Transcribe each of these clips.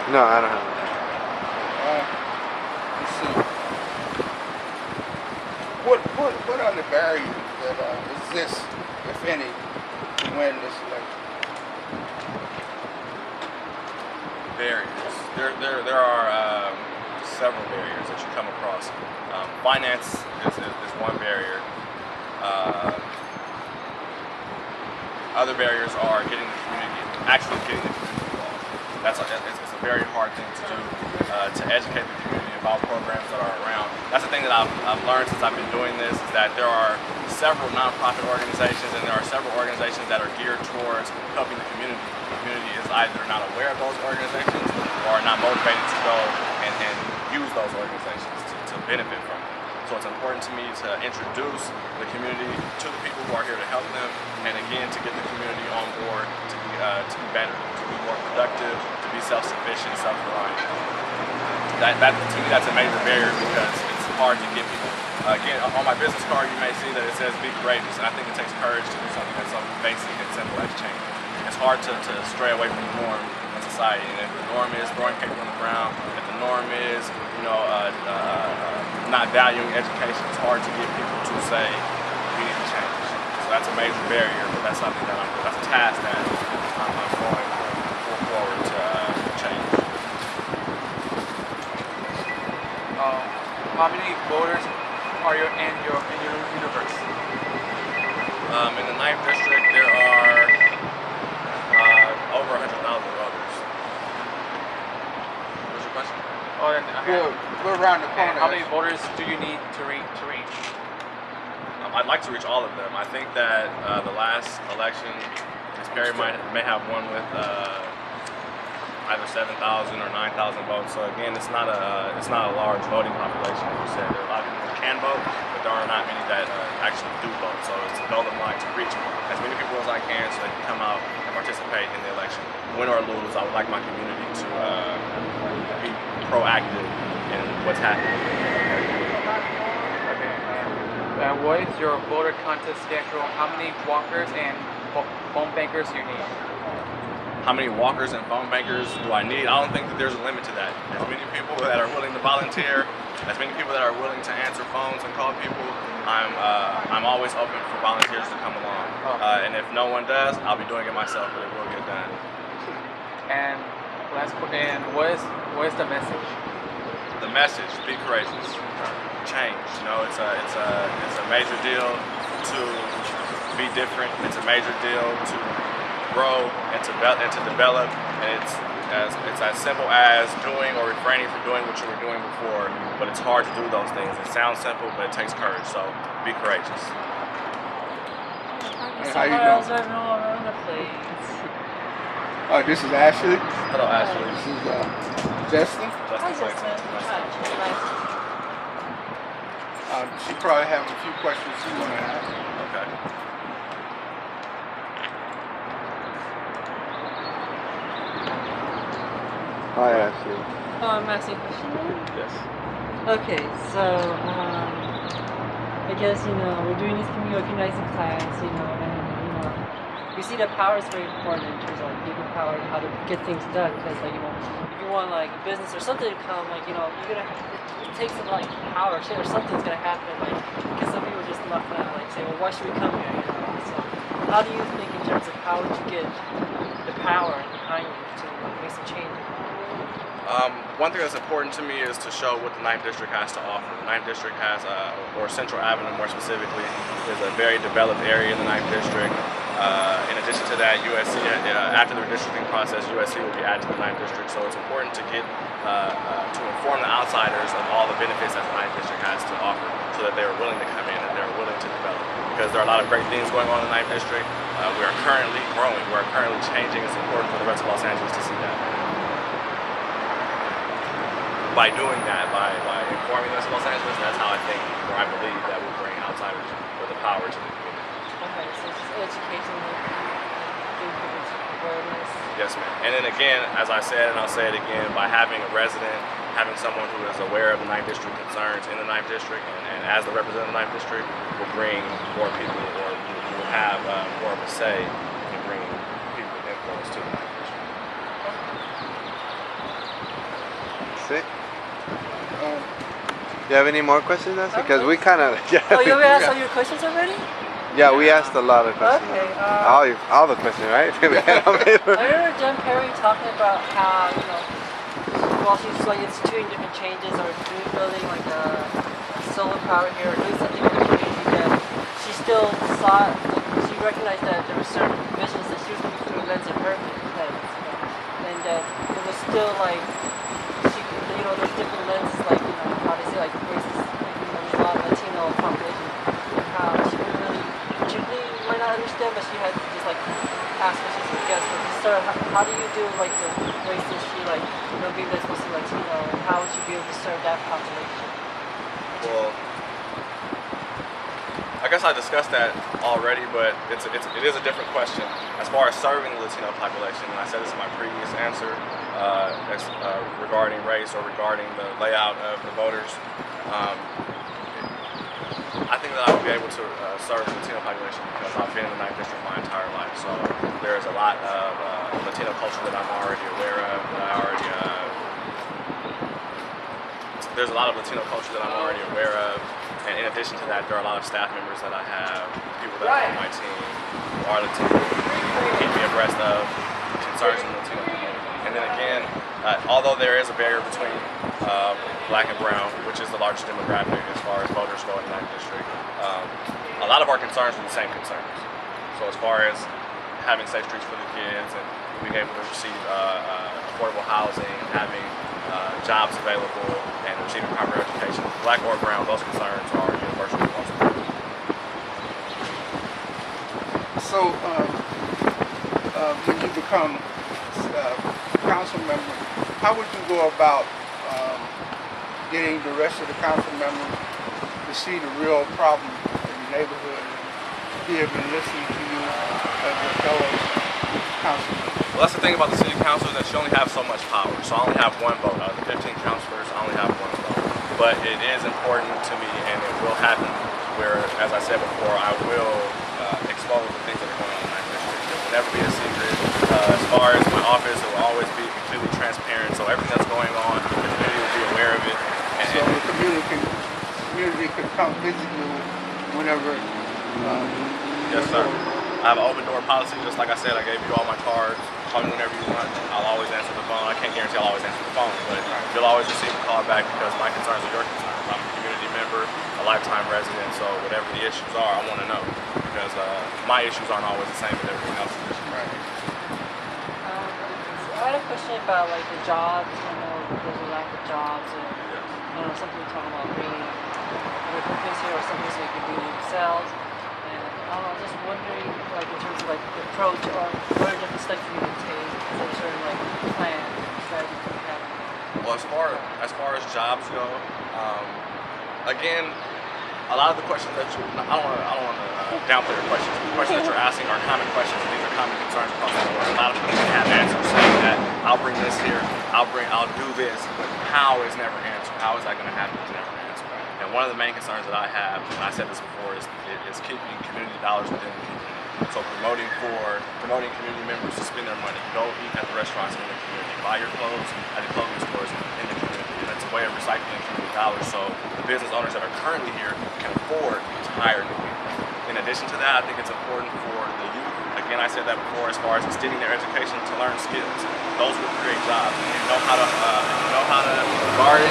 No, I don't have it. Let's see. What are the barriers that exist, if any, to win this election? Barriers. There are several barriers that you come across. Finance is one barrier. Other barriers are actually getting the community involved. It's a very hard thing to do, to educate the community about programs that are around. That's the thing that I've learned since I've been doing this, is that there are several nonprofit organizations and there are several organizations that are geared towards helping the community. The community is either not aware of those organizations or not motivated to go and use those organizations to benefit from them. So it's important to me to introduce the community to the people who are here to help them, and again to get the community on board to be better, to be more productive, to be self-sufficient, self-reliant. To me, that's a major barrier because it's hard to get people. Again, on my business card, you may see that it says "Be courageous," and I think it takes courage to do something that's so basic and simple as change. It's hard to stray away from the norm in society, and if the norm is throwing paper on the ground, if the norm is, not valuing education, it's hard to get people to say we need to change. So that's a major barrier, but that's something that's a task that I'm going forward to change. How many voters are you in your universe? In the 9th district, there are over 100,000 voters. What's your question? Oh, and We're around the corner. how many voters do you need to reach? I'd like to reach all of them. I think that the last election, Ms. Perry may have won with either 7,000 or 9,000 votes. So again, it's not a large voting population. As you said, there are a lot of people who can vote, but there are not many that actually do vote. So it's a goal of mine to reach as many people as I can, so they can come out and participate in the election. Win or lose, I would like my community to be proactive in what's happening. What is your voter contest schedule? How many walkers and phone bankers do you need? How many walkers and phone bankers do I need? I don't think that there's a limit to that. As many people that are willing to volunteer, as many people that are willing to answer phones and call people, I'm always open for volunteers to come along. And if no one does, I'll be doing it myself, but it will get done. And what is the message? The message: be courageous, change. It's a major deal to be different. It's a major deal to grow and to develop, and it's as simple as doing or refraining from doing what you were doing before, but it's hard to do those things. It sounds simple, but it takes courage, so be courageous. Hey, how you doing? Oh, this is Ashley. Hello, Ashley. This is Justin. Hi, Justin. She probably have a few questions she want to ask. Okay. Hi, Ashley. Oh, I'm asking a question now? Yes. Okay, so, I guess, we're doing this community organizing class, and, we see that power is very important in terms of, giving power and how to get things done, because, if you want, a business or something to come, you're gonna, it takes some, power, or something's gonna happen, because some people just not gonna, say, well, why should we come here, so, how do you think in terms of how would you get the power behind you to make some change? One thing that's important to me is to show what the 9th District has to offer. The 9th District has, or Central Avenue more specifically, is a very developed area in the 9th District. In addition to that, USC, after the redistricting process, USC will be added to the 9th District, so it's important to get, to inform the outsiders of all the benefits that the 9th District has to offer, so that they are willing to come in and they're willing to develop. Because there are a lot of great things going on in the 9th District. We are currently growing, we are currently changing. It's important for the rest of Los Angeles to see that. By doing that, by informing the rest of Los Angeles, that's how I think, or I believe, that will bring outsiders with the power to the community. Okay, so just education, awareness. Yes, ma'am. And then again, as I said, and I'll say it again, by having a resident, having someone who is aware of the 9th District concerns in the 9th District, and as the representative of the 9th District, will bring more people, or will have more of a say in bringing people with influence to the 9th District. see. Um, You have any more questions, Nancy? Because we kind of Oh, you already asked all your questions already? yeah, we asked a lot of questions. Okay. All the questions, right? I remember Jen Perry talking about how, you know, while she's like instituting different changes or building like a solar power here or doing something in the community, that she still saw, like, she recognized that there were certain visions that she was looking through the lens of her lens, you know, and that it was still like, she, you know, there's different lenses, like, you know, how they say, like, races, like, you know, there's a lot of Latino population, and how she didn't really, particularly might not understand, but she had to just like ask questions to guess. But sir, how do you do like the races she like, you know, being that's mostly Latino, and how would you be able to serve that population? Well, I guess I discussed that already, but it is a different question. As far as serving the Latino population, and I said this in my previous answer, regarding race or regarding the layout of the voters, I think that I would be able to serve the Latino population because I've been in the 9th District my entire life. So there's a lot of Latino culture that I'm already aware of, there's a lot of Latino culture that I'm already aware of. And in addition to that, there are a lot of staff members that I have, people that are on my team who are Latino, who keep me abreast of concerns in the Latino community. And then again, although there is a barrier between black and brown, which is the largest demographic as far as voters go in the 9th District, a lot of our concerns are the same concerns. So as far as having safe streets for the kids and being able to receive affordable housing, having jobs available, and receiving proper education, black or brown, those concerns are universal across the board. So, when you become council member, how would you go about getting the rest of the council members to see the real problem in the neighborhood and be able to listen to you as a fellow council member? Well, that's the thing about the city council, is that you only have so much power. So I only have one vote. Out of the 15 councilors, I only have one vote. But it is important to me, and it will happen where, as I said before, I will expose the things that are going on in my district. It will never be a secret. As far as my office, it will always be completely transparent. So everything that's going on, the community will be aware of it. And so the community can come visit you whenever. Yes, sir. I have an open door policy, just like I said. I gave you all my cards. Call me whenever you want. I'll always answer the phone. I can't guarantee I'll always answer the phone, but you'll always receive a call back because my concerns are your concerns. I'm a community member, a lifetime resident, so whatever the issues are, I want to know because my issues aren't always the same as everything else's issues. Right. So I had a question about like the jobs. I know there's a lack of jobs, and you know, some people talking about bringing other companies here or something so you can do it themselves. I'm just wondering, like, in terms of like the approach, or what are different steps you can take, is there a certain like plan, strategy you have? Well, as far as jobs go, again, a lot of the questions that I don't want to downplay your questions. The questions that you're asking are common questions, and these are common concerns across the board. A lot of people have answers saying that I'll bring this here, I'll do this, but how is never answered. How is that going to happen is never answered. And one of the main concerns that I have, and I said this before, is keeping community dollars within the community. So promoting community members to spend their money. Go eat at the restaurants in the community. Buy your clothes at the clothing stores in the community. And it's a way of recycling community dollars so the business owners that are currently here can afford to hire new people. In addition to that, I think it's important for the youth. Again, I said that before, as far as extending their education to learn skills. Those will create jobs. You know how to garden,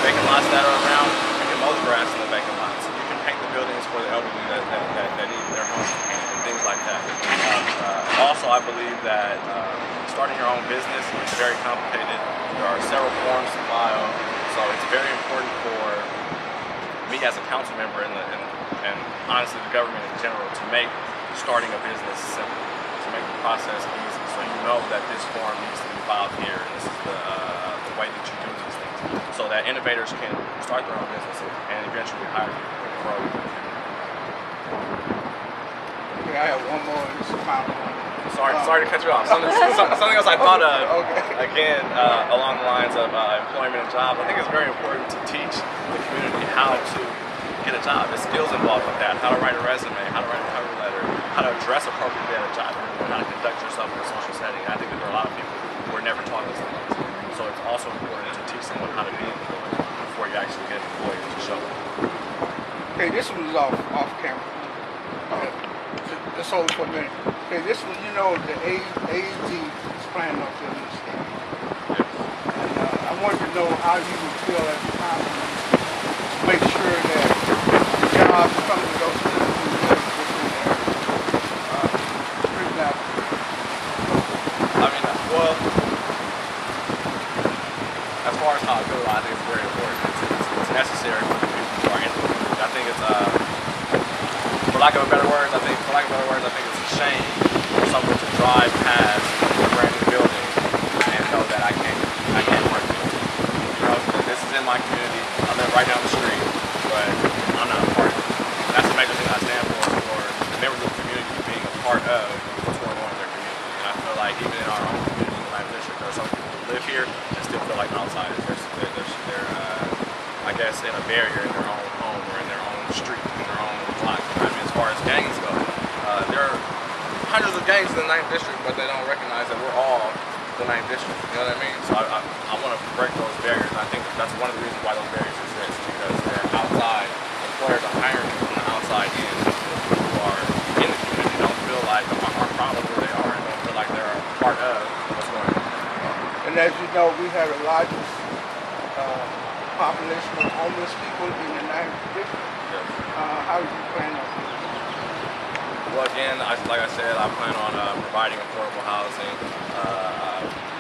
vacant lots that are around. You can mow the grass in the vacant lots. You can paint the buildings for the elderly that need their homes and things like that. Also, I believe that starting your own business is very complicated. There are several forms to file, so it's very important for me as a council member and honestly the government in general to make starting a business simple, to make the process easy, so you know that this form needs to be filed here, and this is the way that you do these things, so that innovators can start their own businesses and eventually hire people and grow. Okay, I have one more. This is final one. Sorry to cut you off. Something else I thought of, okay. again, along the lines of employment and jobs. I think it's very important to teach the community how to get a job. There's skills involved with that. How to write a resume, how to write a cover letter, how to dress appropriately at a job, how to conduct yourself in a social setting. I think that there are a lot of people who are never taught those things. So So it's also important to teach someone how to be employed before you actually get employed to show them. Okay, this one is off camera. Let's hold it for a minute. Okay, this one, you know, the AED is planning on filling the state. And I wanted to know how you would feel at the time to make sure that the jobs come to those people who live within their street level. I mean, well, as far as how I feel, I think it's very important. It's necessary for the people who are in the community. I think it's, for lack of better words, I think it's a shame for someone to drive past a brand new building and know that I can't work here. You know, this is in my community. I live right down the street, but I'm not a part of it. That's the major thing I stand for the members of the community being a part of what's going on in their community. And I feel like even in our own community in the 9th District, there are some people who live here and still feel like outsiders. They're I guess, in a barrier in their own home or in their own street, in their own block. I mean, as far as gangs go, there are hundreds of gangs in the 9th District, but they don't recognize that we're all the 9th District. You know what I mean? So I want to break those barriers, and I think that's one of the reasons why those barriers exist, because they're outside. Employers are hiring people from the outside in, people who are in the community don't feel like are proud of who they are and don't feel like they're a part of what's going on. And as you know, we have the largest population of homeless people in the 9th District. Yes. How do you plan on doing that? Well, again, like I said, I plan on providing affordable housing.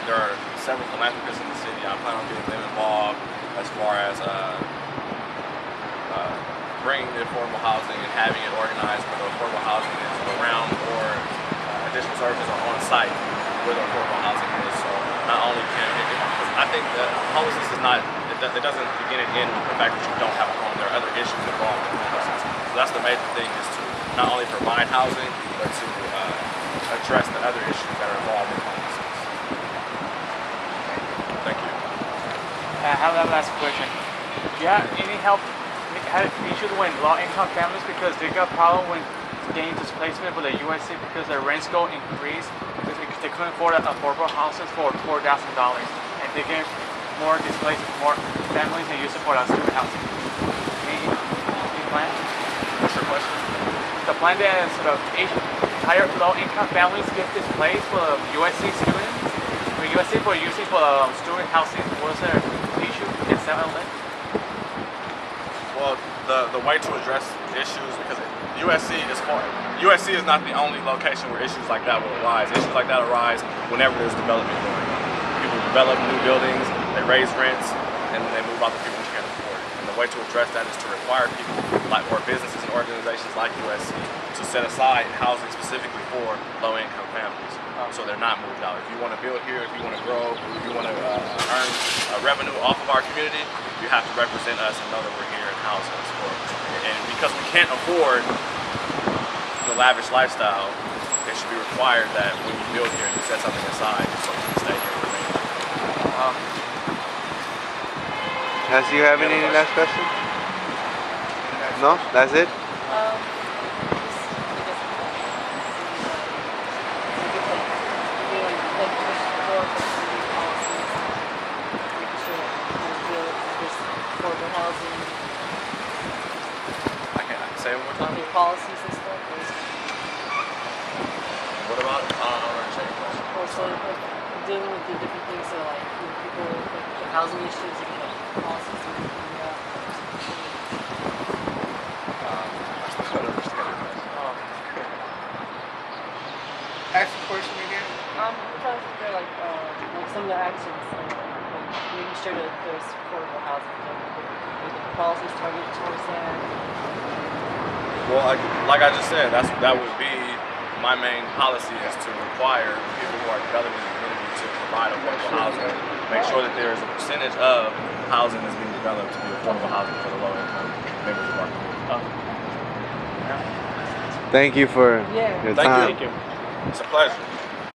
There are several philanthropists in the city. I plan on getting them involved as far as bringing the affordable housing and having it organized where the affordable housing is around or additional services are on site where the affordable housing is. So not only can I think that homelessness is not, it doesn't begin and end with the fact that you don't have a home. There are other issues involved with homelessness. So that's the major thing, is to not only provide housing, but to address the other issues that are involved in homelessness. Thank you. I have that last question. Do you have any help, have issues with low-income families because they got problem with getting displacement for the USC because their rents go increase because they couldn't afford affordable houses for $4,000 and they get more displaced, more families and use it for student housing. Any plan? What's your question? The plan that sort of higher low-income families get displaced for USC students, for USC for using for student housing. Was there an issue in San Jose? Well, the way to address issues, because USC is not the only location where issues like that will arise. Issues like that arise whenever there's development going on. People develop new buildings, they raise rents, and they move out the people who can't afford it. And the way to address that is to require people, or businesses and organizations like USC, to set aside housing specifically for low-income families, so they're not moved out. If you want to build here, if you want to grow, if you want to earn revenue off of our community, you have to represent us and know that we're here and house us. And because we can't afford the lavish lifestyle, it should be required that when you build here, you set something aside so you can stay here and remain. Do you have any last question? No? That's it? Say it one more time. The policies and stuff. What about it? I don't understand your question. Also, like dealing with the different things that like people, like the housing issues and like policies and I still don't understand your question. Ask the question again. I'm trying to figure like some of the actions, like making sure that there's affordable housing, like the policies targeted towards that. Well, like I just said, that would be my main policy, is to require people who are developing the community to provide affordable housing. Make sure that there is a percentage of housing that's being developed to be affordable housing for the low-income members of our community. Thank you for your time. Thank you. It's a pleasure.